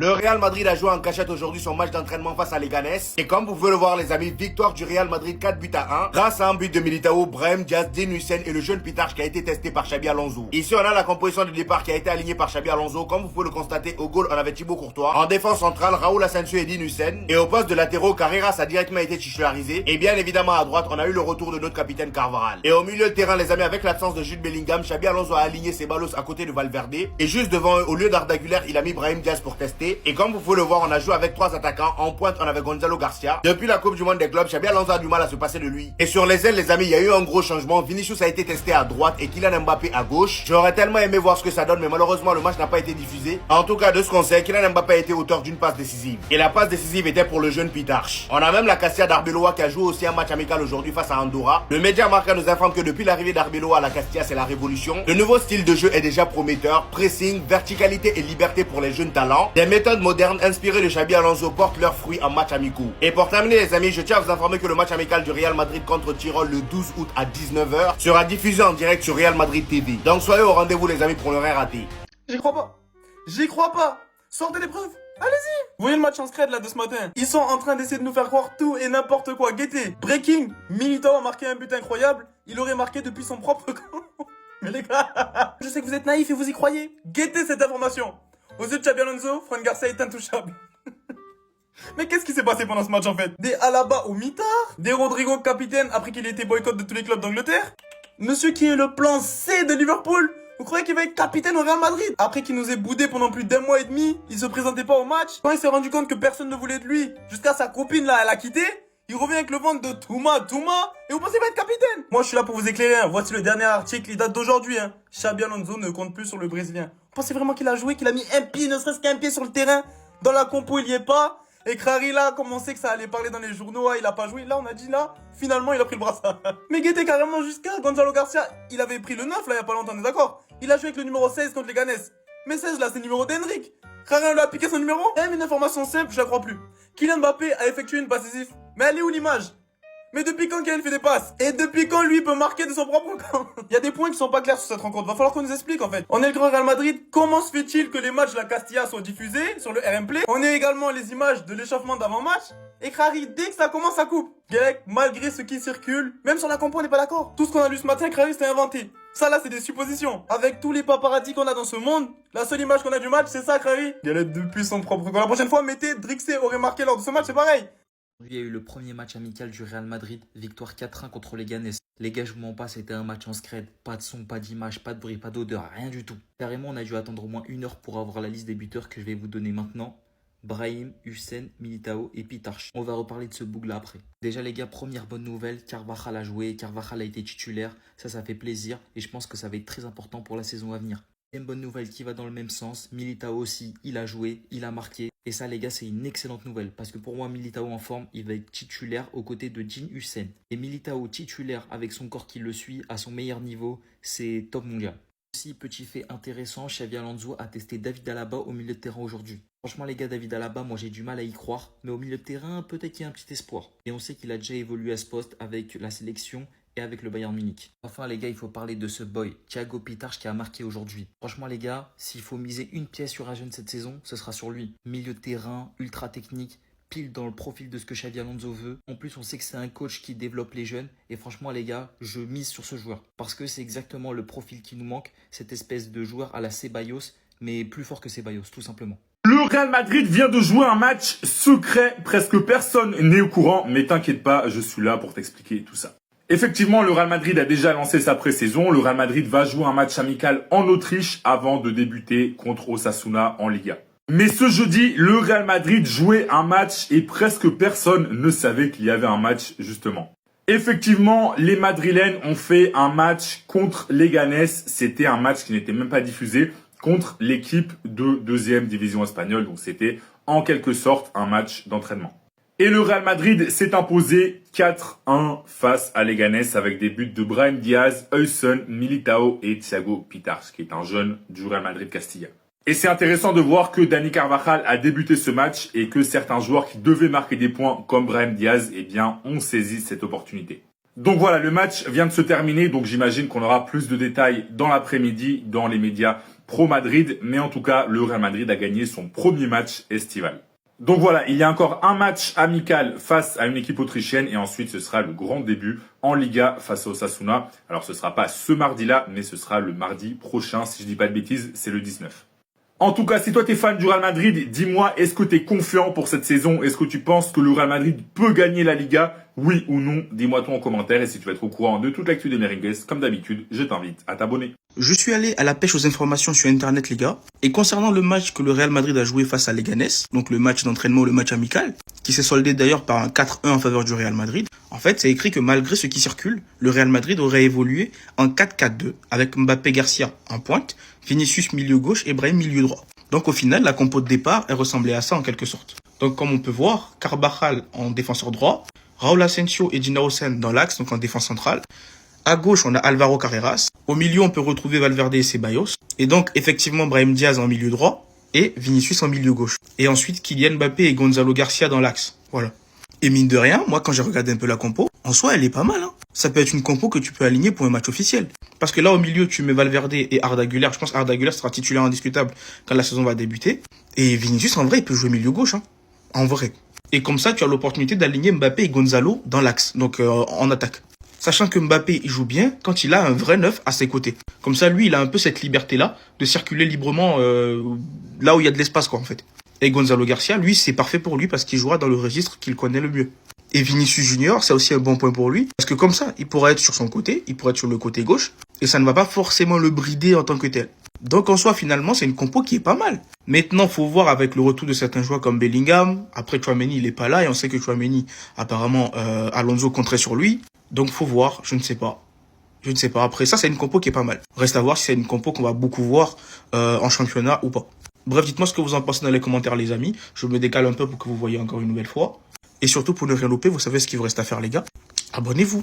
Le Real Madrid a joué en cachette aujourd'hui son match d'entraînement face à Leganés. Et comme vous pouvez le voir les amis, victoire du Real Madrid 4 buts à 1 grâce à un but de Militao, Brahim Diaz, Dean Huijsen et le jeune Pitarch qui a été testé par Xabi Alonso. Ici on a la composition de départ qui a été alignée par Xabi Alonso. Comme vous pouvez le constater, au goal on avait Thibaut Courtois. En défense centrale, Raúl Asensio et Dean Huijsen. Et au poste de latéraux, Carreras a directement été titularisé. Et bien évidemment à droite, on a eu le retour de notre capitaine Carvajal. Et au milieu de terrain les amis, avec l'absence de Jude Bellingham, Xabi Alonso a aligné ses ballos à côté de Valverde. Et juste devant eux, au lieu d'Arda Güler, il a mis Brahim Diaz pour tester. Et comme vous pouvez le voir, on a joué avec 3 attaquants. En pointe, on avait Gonzalo Garcia. Depuis la Coupe du Monde des clubs, Xabi Alonso a du mal à se passer de lui. Et sur les ailes, les amis, il y a eu un gros changement. Vinicius a été testé à droite et Kylian Mbappé à gauche. J'aurais tellement aimé voir ce que ça donne, mais malheureusement, le match n'a pas été diffusé. En tout cas, de ce qu'on sait, Kylian Mbappé a été auteur d'une passe décisive. Et la passe décisive était pour le jeune Pitarch. On a même la Castilla d'Arbeloa qui a joué aussi un match amical aujourd'hui face à Andorra. Le média Marca nous informe que depuis l'arrivée d'Arbeloa à la Castilla, c'est la révolution. Le nouveau style de jeu est déjà prometteur. Pressing, verticalité et liberté pour les jeunes talents. Des méthodes modernes inspirées de Xabi Alonso portent leurs fruits en match amicaux. Et pour terminer les amis, je tiens à vous informer que le match amical du Real Madrid contre Tirol le 12 août à 19 h sera diffusé en direct sur Real Madrid TV. Donc soyez au rendez-vous les amis pour ne rien rater. J'y crois pas. J'y crois pas. Sortez les preuves. Allez-y. Vous voyez le match en scred là de ce matin? Ils sont en train d'essayer de nous faire croire tout et n'importe quoi. Guettez. Breaking. Militao a marqué un but incroyable. Il aurait marqué depuis son propre camp. Mais les gars, je sais que vous êtes naïfs et vous y croyez. Guettez cette information. Aux yeux de Xabi Alonso, Fran Garcia est intouchable. Mais qu'est-ce qui s'est passé pendant ce match en fait? Des Alaba au mitard? Des Rodrigo capitaine après qu'il ait été boycott de tous les clubs d'Angleterre? Monsieur qui est le plan C de Liverpool? Vous croyez qu'il va être capitaine au Real Madrid? Après qu'il nous ait boudé pendant plus d'1 mois et demi, il se présentait pas au match. Quand il s'est rendu compte que personne ne voulait de lui, jusqu'à sa copine là, elle a quitté, il revient avec le ventre de Touma, et vous pensez qu'il va être capitaine? Moi je suis là pour vous éclairer, hein. Voici le dernier article, il date d'aujourd'hui. Hein. Xabi Alonso ne compte plus sur le Brésilien. Vous pensez vraiment qu'il a joué, qu'il a mis un pied, ne serait-ce qu'un pied sur le terrain? Dans la compo il y est pas. Et Crary là, comme on sait que ça allait parler dans les journaux, il a pas joué. Là on a dit là, finalement il a pris le brassard. Mais guettez carrément jusqu'à Gonzalo Garcia, il avait pris le 9 là il y a pas longtemps, on est d'accord? Il a joué avec le numéro 16 contre les Ganes. Mais 16 là c'est le numéro d'Henrik. Crary lui a piqué son numéro. Eh mais une information simple, je la crois plus. Kylian Mbappé a effectué une passe décisive. Mais elle est où l'image? Mais depuis quand Kylian fait des passes? Et depuis quand lui peut marquer de son propre camp? Il y a des points qui sont pas clairs sur cette rencontre. Va falloir qu'on nous explique en fait. On est le grand Real Madrid. Comment se fait-il que les matchs de la Castilla soient diffusés sur le RM Play? On a également les images de l'échauffement d'avant-match. Et Crary, dès que ça commence, ça coupe. Gek, malgré ce qui circule, même sur la compo, on n'est pas d'accord. Tout ce qu'on a lu ce matin, Crary, c'était inventé. Ça là, c'est des suppositions. Avec tous les paparazzis qu'on a dans ce monde, la seule image qu'on a du match, c'est ça, Crary. Galette depuis son propre camp. La prochaine fois, mettez Drixé aurait marqué lors de ce match, c'est pareil. Il y a eu le premier match amical du Real Madrid, victoire 4-1 contre les Ganes. Les gars, je vous mens pas, c'était un match en scred. Pas de son, pas d'image, pas de bruit, pas d'odeur, rien du tout. Carrément, on a dû attendre au moins 1 heure pour avoir la liste des buteurs que je vais vous donner maintenant. Brahim, Huijsen, Militao et Pitarch. On va reparler de ce boug là après. Déjà les gars, première bonne nouvelle, Carvajal a joué, Carvajal a été titulaire. Ça fait plaisir et je pense que ça va être très important pour la saison à venir. Une bonne nouvelle qui va dans le même sens, Militao aussi, il a joué, il a marqué. Et ça les gars, c'est une excellente nouvelle parce que pour moi, Militao en forme, il va être titulaire aux côtés de Dean Huijsen. Et Militao titulaire avec son corps qui le suit à son meilleur niveau, c'est top mondial. Aussi, petit fait intéressant, Xabi Alonso a testé David Alaba au milieu de terrain aujourd'hui. Franchement les gars, David Alaba, moi j'ai du mal à y croire, mais au milieu de terrain, peut-être qu'il y a un petit espoir. Et on sait qu'il a déjà évolué à ce poste avec la sélection et avec le Bayern Munich. Enfin les gars, il faut parler de ce boy, Thiago Pitarch qui a marqué aujourd'hui. Franchement les gars, s'il faut miser une pièce sur un jeune cette saison, ce sera sur lui. Milieu de terrain, ultra technique, pile dans le profil de ce que Xabi Alonso veut. En plus, on sait que c'est un coach qui développe les jeunes. Et franchement, les gars, je mise sur ce joueur. Parce que c'est exactement le profil qui nous manque. Cette espèce de joueur à la Ceballos, mais plus fort que Ceballos, tout simplement. Le Real Madrid vient de jouer un match secret. Presque personne n'est au courant. Mais t'inquiète pas, je suis là pour t'expliquer tout ça. Effectivement, le Real Madrid a déjà lancé sa pré-saison. Le Real Madrid va jouer un match amical en Autriche avant de débuter contre Osasuna en Liga. Mais ce jeudi, le Real Madrid jouait un match et presque personne ne savait qu'il y avait un match justement. Effectivement, les Madrilènes ont fait un match contre les Ganes. C'était un match qui n'était même pas diffusé contre l'équipe de deuxième division espagnole. Donc c'était en quelque sorte un match d'entraînement. Et le Real Madrid s'est imposé 4-1 face à Leganés avec des buts de Brahim Diaz, Huijsen, Militao et Thiago Pitarch, qui est un jeune du Real Madrid Castilla. Et c'est intéressant de voir que Dani Carvajal a débuté ce match et que certains joueurs qui devaient marquer des points comme Brahim Diaz, eh bien, ont saisi cette opportunité. Donc voilà, le match vient de se terminer, donc j'imagine qu'on aura plus de détails dans l'après-midi dans les médias pro Madrid, mais en tout cas, le Real Madrid a gagné son premier match estival. Donc voilà, il y a encore un match amical face à une équipe autrichienne et ensuite ce sera le grand début en Liga face à Osasuna. Alors ce sera pas ce mardi-là, mais ce sera le mardi prochain, si je dis pas de bêtises, c'est le 19. En tout cas, si toi t'es fan du Real Madrid, dis-moi, est-ce que t'es confiant pour cette saison? Est-ce que tu penses que le Real Madrid peut gagner la Liga? Oui ou non? Dis-moi tout en commentaire et si tu veux être au courant de toute l'actu des Merengues, comme d'habitude, je t'invite à t'abonner. Je suis allé à la pêche aux informations sur internet les gars, et concernant le match que le Real Madrid a joué face à Leganés, donc le match d'entraînement, le match amical, qui s'est soldé d'ailleurs par un 4-1 en faveur du Real Madrid, en fait c'est écrit que malgré ce qui circule, le Real Madrid aurait évolué en 4-4-2, avec Mbappé Garcia en pointe, Vinicius milieu gauche et Brahim milieu droit. Donc au final, la compo de départ, elle ressemblait à ça en quelque sorte. Donc comme on peut voir, Carvajal en défenseur droit, Raúl Asensio et Dina Hussein dans l'axe, donc en défense centrale. À gauche, on a Alvaro Carreras. Au milieu, on peut retrouver Valverde et Ceballos. Et donc, effectivement, Brahim Diaz en milieu droit et Vinicius en milieu gauche. Et ensuite, Kylian Mbappé et Gonzalo Garcia dans l'axe. Voilà. Et mine de rien, moi, quand j'ai regardé un peu la compo, en soi, elle est pas mal. Hein. Ça peut être une compo que tu peux aligner pour un match officiel. Parce que là, au milieu, tu mets Valverde et Arda Güler. Je pense qu'Arda Güler sera titulaire indiscutable quand la saison va débuter. Et Vinicius, en vrai, il peut jouer milieu gauche. Hein. En vrai. Et comme ça, tu as l'opportunité d'aligner Mbappé et Gonzalo dans l'axe, donc en attaque. Sachant que Mbappé, il joue bien quand il a un vrai neuf à ses côtés. Comme ça, lui, il a un peu cette liberté-là de circuler librement là où il y a de l'espace, quoi, en fait. Et Gonzalo Garcia, lui, c'est parfait pour lui parce qu'il jouera dans le registre qu'il connaît le mieux. Et Vinicius Junior, c'est aussi un bon point pour lui. Parce que comme ça, il pourra être sur son côté, il pourra être sur le côté gauche. Et ça ne va pas forcément le brider en tant que tel. Donc en soi, finalement, c'est une compo qui est pas mal. Maintenant, faut voir avec le retour de certains joueurs comme Bellingham. Après, Tchouaméni, il est pas là. Et on sait que Tchouaméni, apparemment, Alonso compterait sur lui. Donc faut voir, je ne sais pas. Je ne sais pas. Après ça, c'est une compo qui est pas mal. Reste à voir si c'est une compo qu'on va beaucoup voir en championnat ou pas. Bref, dites-moi ce que vous en pensez dans les commentaires, les amis. Je me décale un peu pour que vous voyez encore une nouvelle fois. Et surtout, pour ne rien louper, vous savez ce qu'il vous reste à faire, les gars. Abonnez-vous.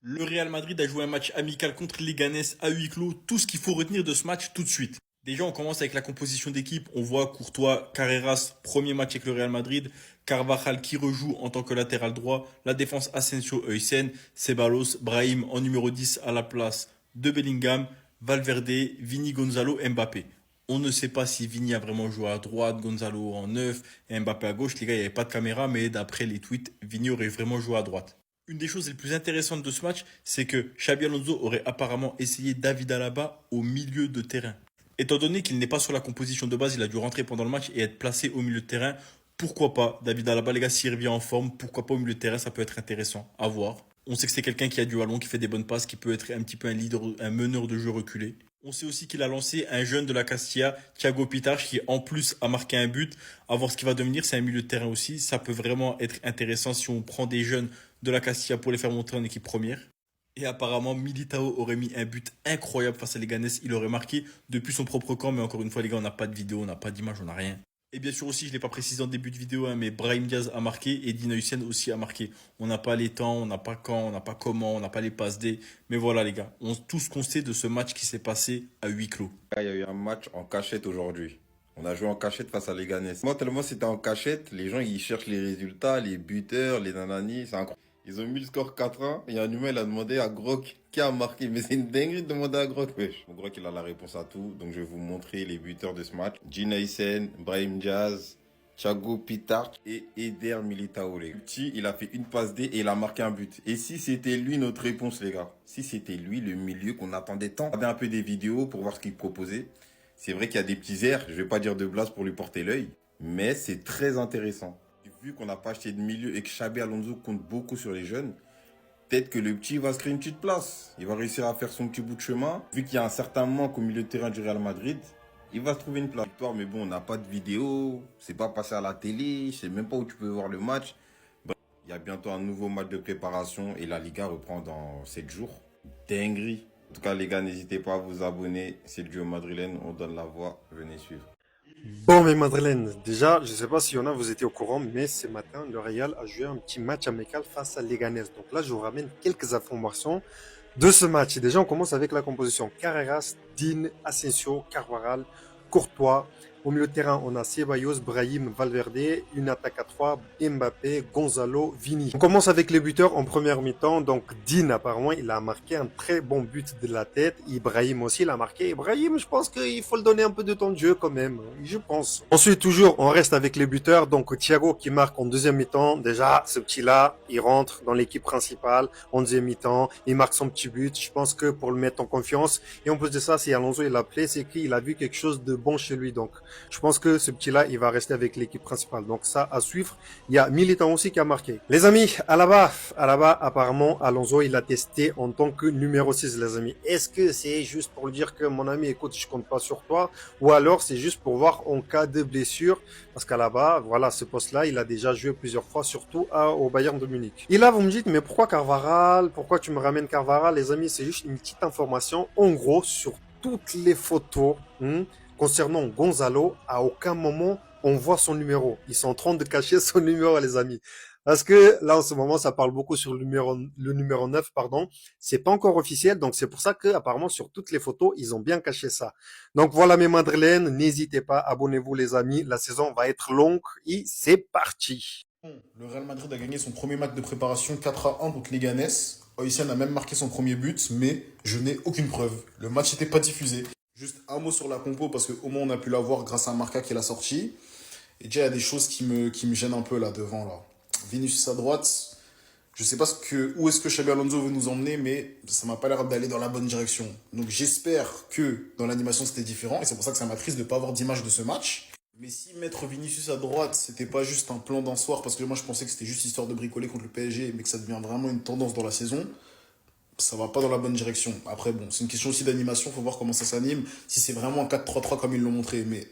Le Real Madrid a joué un match amical contre Leganés à huis clos. Tout ce qu'il faut retenir de ce match tout de suite. Déjà, on commence avec la composition d'équipe. On voit Courtois, Carreras, premier match avec le Real Madrid. Carvajal qui rejoue en tant que latéral droit. La défense Asensio, Heusen, Ceballos, Brahim en numéro 10 à la place de Bellingham, Valverde, Vini, Gonzalo, Mbappé. On ne sait pas si Vini a vraiment joué à droite, Gonzalo en 9 et Mbappé à gauche. Les gars, il n'y avait pas de caméra, mais d'après les tweets, Vini aurait vraiment joué à droite. Une des choses les plus intéressantes de ce match, c'est que Xabi Alonso aurait apparemment essayé David Alaba au milieu de terrain. Étant donné qu'il n'est pas sur la composition de base, il a dû rentrer pendant le match et être placé au milieu de terrain. Pourquoi pas David Alaba, les gars, s'il revient en forme, pourquoi pas au milieu de terrain, ça peut être intéressant à voir. On sait que c'est quelqu'un qui a du ballon, qui fait des bonnes passes, qui peut être un petit peu un leader, un meneur de jeu reculé. On sait aussi qu'il a lancé un jeune de la Castilla, Thiago Pitarch, qui en plus a marqué un but. À voir ce qu'il va devenir, c'est un milieu de terrain aussi. Ça peut vraiment être intéressant si on prend des jeunes de la Castilla pour les faire monter en équipe première. Et apparemment, Militao aurait mis un but incroyable face à Leganés. Il aurait marqué depuis son propre camp. Mais encore une fois, les gars, on n'a pas de vidéo, on n'a pas d'image, on n'a rien. Et bien sûr aussi, je ne l'ai pas précisé en début de vidéo, mais Brahim Diaz a marqué et Dina Hussein aussi a marqué. On n'a pas les temps, on n'a pas quand, on n'a pas comment, on n'a pas les passes D. Mais voilà les gars, tout ce qu'on sait de ce match qui s'est passé à huis clos. Il y a eu un match en cachette aujourd'hui. On a joué en cachette face à Leganés. Moi, tellement c'était en cachette, les gens ils cherchent les résultats, les buteurs, les nananis, c'est incroyable. Ils ont mis le score 4-1 et un humain il a demandé à Grok qui a marqué. Mais c'est une dinguerie de demander à Grok, wesh. Grok il a la réponse à tout, donc je vais vous montrer les buteurs de ce match. Dina Hussein, Brahim Diaz, Thiago Pitarch et Eder Militao. Les petits, il a fait une passe D et il a marqué un but. Et si c'était lui notre réponse les gars, si c'était lui le milieu qu'on attendait tant, regardez un peu des vidéos pour voir ce qu'il proposait. C'est vrai qu'il y a des petits airs, je vais pas dire de blase pour lui porter l'œil, mais c'est très intéressant. Vu qu'on n'a pas acheté de milieu et que Xabi Alonso compte beaucoup sur les jeunes, peut-être que le petit va se créer une petite place. Il va réussir à faire son petit bout de chemin. Vu qu'il y a un certain manque au milieu de terrain du Real Madrid, il va se trouver une place. Victoire, mais bon, on n'a pas de vidéo, c'est pas passé à la télé, je sais même pas où tu peux voir le match. Bref, il y a bientôt un nouveau match de préparation et la Liga reprend dans 7 jours. Dinguerie. En tout cas, les gars, n'hésitez pas à vous abonner. C'est le duo madrilène, on donne la voix. Venez suivre. Bon, mais Madeleine, déjà, je ne sais pas si y en a, vous étiez au courant, mais ce matin, le Real a joué un petit match amical face à Leganés. Donc là, je vous ramène quelques informations de ce match. Et déjà, on commence avec la composition. Carreras, Dean, Asensio, Carvajal, Courtois, Au milieu de terrain, on a Ceballos, Brahim, Valverde, une attaque à 3, Mbappé, Gonzalo, Vini. On commence avec les buteurs en première mi-temps. Donc Dean, apparemment, il a marqué un très bon but de la tête. Ibrahim aussi, il a marqué. Ibrahim, je pense qu'il faut le donner un peu de temps de jeu quand même, je pense. Ensuite, toujours, on reste avec les buteurs. Donc Thiago qui marque en deuxième mi-temps. Déjà, ce petit-là, il rentre dans l'équipe principale en deuxième mi-temps. Il marque son petit but. Je pense que pour le mettre en confiance. Et en plus de ça, si Alonso il l'a appelé, c'est qu'il a vu quelque chose de bon chez lui. Donc, je pense que ce petit-là, il va rester avec l'équipe principale. Donc, ça à suivre. Il y a Militao aussi qui a marqué. Les amis, Alaba, apparemment, Alonso, il a testé en tant que numéro 6, les amis. Est-ce que c'est juste pour lui dire que mon ami, écoute, je compte pas sur toi, ou alors c'est juste pour voir en cas de blessure, parce qu'Alaba, voilà, ce poste-là, il a déjà joué plusieurs fois, surtout au Bayern de Munich. Et là, vous me dites, mais pourquoi Carvajal? Pourquoi tu me ramènes Carvajal? Les amis, c'est juste une petite information. En gros, sur toutes les photos, concernant Gonzalo, à aucun moment on voit son numéro. Ils sont en train de cacher son numéro, les amis. Parce que là, en ce moment, ça parle beaucoup sur le numéro 9, pardon. C'est pas encore officiel, donc c'est pour ça que, apparemment, sur toutes les photos, ils ont bien caché ça. Donc voilà, mes madrilènes, n'hésitez pas, abonnez-vous, les amis. La saison va être longue et c'est parti. Le Real Madrid a gagné son premier match de préparation 4-1 contre Leganés. Oysén a même marqué son premier but, mais je n'ai aucune preuve. Le match n'était pas diffusé. Juste un mot sur la compo, parce qu'au moins on a pu la voir grâce à Marca qui l'a sorti. Et déjà, il y a des choses qui me gênent un peu là devant. Là. Vinicius à droite, je sais pas où est-ce que Xabi Alonso veut nous emmener, mais ça m'a pas l'air d'aller dans la bonne direction. Donc j'espère que dans l'animation c'était différent, et c'est pour ça que ça m'attriste de ne pas avoir d'image de ce match. Mais si mettre Vinicius à droite, c'était pas juste un plan d'un soir, parce que moi je pensais que c'était juste histoire de bricoler contre le PSG, mais que ça devient vraiment une tendance dans la saison, ça va pas dans la bonne direction. Après, bon, c'est une question aussi d'animation, faut voir comment ça s'anime. Si c'est vraiment un 4-3-3 comme ils l'ont montré, mais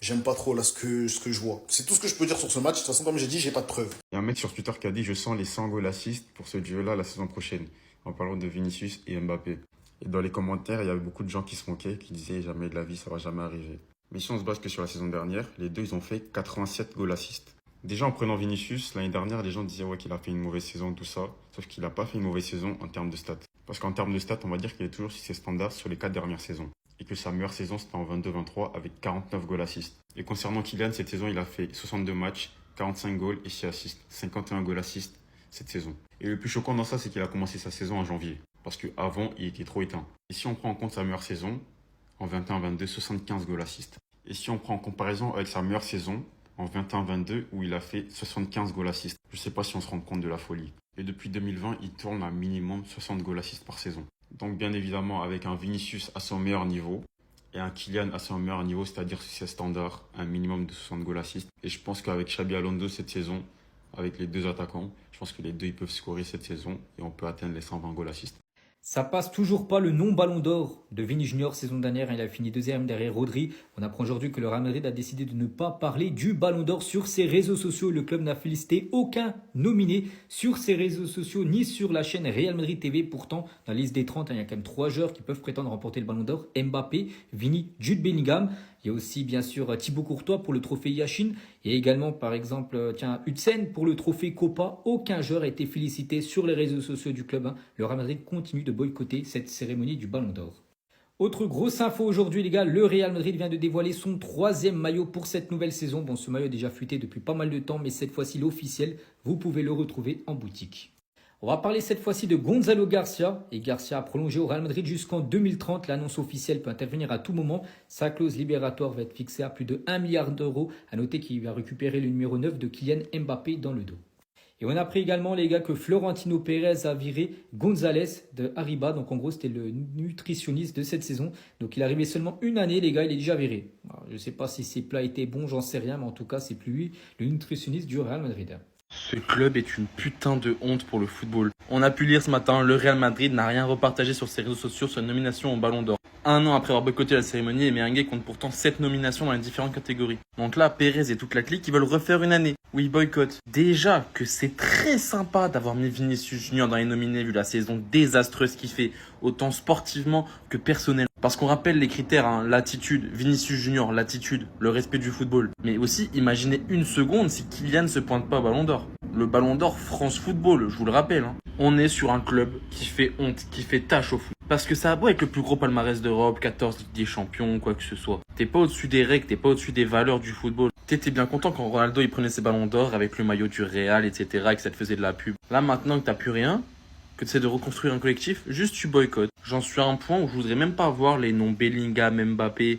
j'aime pas trop là ce que je vois. C'est tout ce que je peux dire sur ce match. De toute façon, comme j'ai dit, j'ai pas de preuves. Il y a un mec sur Twitter qui a dit « Je sens les 100 goal assists pour ce duo-là la saison prochaine », en parlant de Vinicius et Mbappé. Et dans les commentaires, il y avait beaucoup de gens qui se moquaient, qui disaient « Jamais de la vie, ça va jamais arriver ». Mais si on se base que sur la saison dernière, les deux, ils ont fait 87 goal assists. Déjà, en prenant Vinicius, l'année dernière, les gens disaient ouais, qu'il a fait une mauvaise saison, tout ça. Sauf qu'il n'a pas fait une mauvaise saison en termes de stats. Parce qu'en termes de stats, on va dire qu'il est toujours sur ses standards sur les 4 dernières saisons. Et que sa meilleure saison, c'était en 22-23 avec 49 goal assists. Et concernant Kylian, cette saison, il a fait 62 matchs, 45 goals et 6 assists. 51 goal assists cette saison. Et le plus choquant dans ça, c'est qu'il a commencé sa saison en janvier. Parce qu'avant, il était trop éteint. Et si on prend en compte sa meilleure saison, en 21-22, 75 goal assists. Et si on prend en comparaison avec sa meilleure saison, en 21-22, où il a fait 75 goal assists. Je ne sais pas si on se rend compte de la folie. Et depuis 2020, il tourne à minimum 60 goal assists par saison. Donc bien évidemment, avec un Vinicius à son meilleur niveau, et un Kylian à son meilleur niveau, c'est-à-dire sur ses standards, un minimum de 60 goal assists. Et je pense qu'avec Xabi Alonso cette saison, avec les deux attaquants, je pense que les deux ils peuvent scorer cette saison, et on peut atteindre les 120 goal assists. Ça passe toujours pas le non-ballon d'or de Vini Junior saison dernière. Il a fini deuxième derrière Rodri. On apprend aujourd'hui que le Real Madrid a décidé de ne pas parler du ballon d'or sur ses réseaux sociaux. Le club n'a félicité aucun nominé sur ses réseaux sociaux ni sur la chaîne Real Madrid TV. Pourtant, dans la liste des 30, il y a quand même 3 joueurs qui peuvent prétendre remporter le ballon d'or. Mbappé, Vini, Jude Bellingham. Il y a aussi bien sûr Thibaut Courtois pour le trophée Yashin et également par exemple Huijsen pour le trophée Copa. Aucun joueur a été félicité sur les réseaux sociaux du club. Le Real Madrid continue de boycotter cette cérémonie du Ballon d'Or. Autre grosse info aujourd'hui les gars, le Real Madrid vient de dévoiler son 3e maillot pour cette nouvelle saison. Bon, ce maillot est déjà fuité depuis pas mal de temps, mais cette fois-ci l'officiel, vous pouvez le retrouver en boutique. On va parler cette fois-ci de Gonzalo Garcia. Et Garcia a prolongé au Real Madrid jusqu'en 2030. L'annonce officielle peut intervenir à tout moment. Sa clause libératoire va être fixée à plus de 1 milliard d'euros. À noter qu'il va récupérer le numéro 9 de Kylian Mbappé dans le dos. Et on a appris également les gars que Florentino Pérez a viré González de Arriba. Donc en gros c'était le nutritionniste de cette saison. Donc il est arrivé seulement une année les gars, il est déjà viré. Alors, je ne sais pas si ses plats étaient bons, j'en sais rien. Mais en tout cas c'est plus lui le nutritionniste du Real Madrid. Ce club est une putain de honte pour le football. On a pu lire ce matin, le Real Madrid n'a rien repartagé sur ses réseaux sociaux sur une nomination au Ballon d'Or. Un an après avoir boycotté la cérémonie, les Merengues comptent pourtant 7 nominations dans les différentes catégories. Donc là, Pérez et toute la clique, ils veulent refaire une année où ils boycottent. Déjà que c'est très sympa d'avoir mis Vinicius Junior dans les nominés vu la saison désastreuse qu'il fait, autant sportivement que personnellement. Parce qu'on rappelle les critères, l'attitude, Vinicius Junior, l'attitude, le respect du football. Mais aussi, imaginez une seconde si Kylian ne se pointe pas au Ballon d'Or. Le Ballon d'Or France Football, je vous le rappelle. On est sur un club qui fait honte, qui fait tâche au foot. Parce que ça a beau être le plus gros palmarès d'Europe, 14 Ligue des Champions, quoi que ce soit. T'es pas au-dessus des règles, t'es pas au-dessus des valeurs du football. T'étais bien content quand Ronaldo il prenait ses ballons d'or avec le maillot du Real, etc. et que ça te faisait de la pub. Là maintenant que t'as plus rien, que tu essaies de reconstruire un collectif, juste tu boycottes. J'en suis à un point où je voudrais même pas voir les noms Bellingham, Mbappé,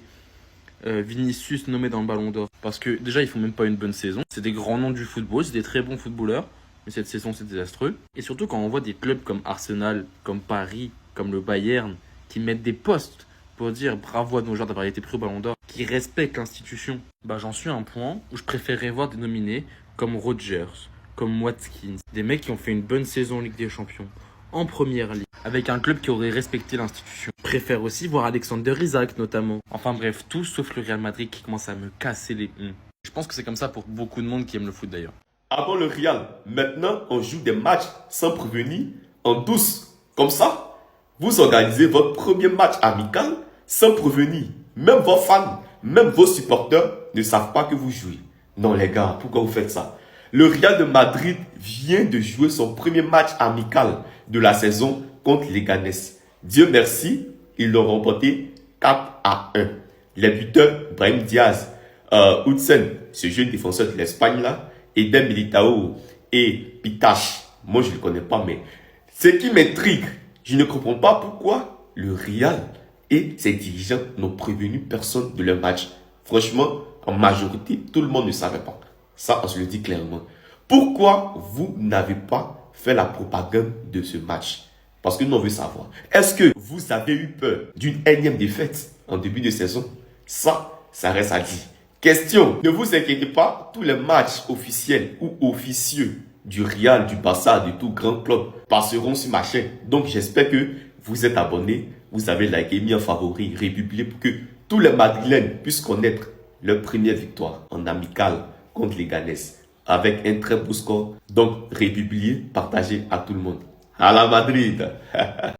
Vinicius nommés dans le ballon d'or. Parce que déjà ils font même pas une bonne saison. C'est des grands noms du football, c'est des très bons footballeurs. Mais cette saison c'est désastreux. Et surtout quand on voit des clubs comme Arsenal, comme Paris, comme le Bayern, qui mettent des postes pour dire bravo à nos joueurs d'avoir été pris au ballon d'or, qui respectent l'institution. Bah j'en suis à un point où je préférerais voir des nominés comme Rodgers, comme Watkins, des mecs qui ont fait une bonne saison en Ligue des Champions, en première ligue, avec un club qui aurait respecté l'institution. Je préfère aussi voir Alexander Isak notamment. Enfin bref, tout sauf le Real Madrid qui commence à me casser les Je pense que c'est comme ça pour beaucoup de monde qui aime le foot d'ailleurs. Avant le Real, maintenant on joue des matchs sans prévenir, en douce. Comme ça, vous organisez votre premier match amical sans prévenir. Même vos fans, même vos supporters ne savent pas que vous jouez. Non les gars, pourquoi vous faites ça? Le Real de Madrid vient de jouer son premier match amical de la saison contre les Leganés. Dieu merci, ils l'ont remporté 4-1. Les buteurs, Brahim Diaz, Hudson, ce jeune défenseur de l'Espagne là, Eden Militao et Pitache. Moi je ne le connais pas, mais ce qui m'intrigue, je ne comprends pas pourquoi le Real et ses dirigeants n'ont prévenu personne de leur match. Franchement, en majorité, tout le monde ne savait pas. Ça, on se le dit clairement. Pourquoi vous n'avez pas fait la propagande de ce match? Parce que nous, on veut savoir. Est-ce que vous avez eu peur d'une énième défaite en début de saison? Ça reste à dire. Question, ne vous inquiétez pas, tous les matchs officiels ou officieux du Real, du Barça, de tout grand club passeront sur ma chaîne. Donc, j'espère que vous êtes abonnés, vous avez liké, mis en favori, republié pour que tous les Madrilènes puissent connaître leur première victoire en amical contre les Leganés avec un très beau score. Donc, republié, partagé à tout le monde. À la Madrid!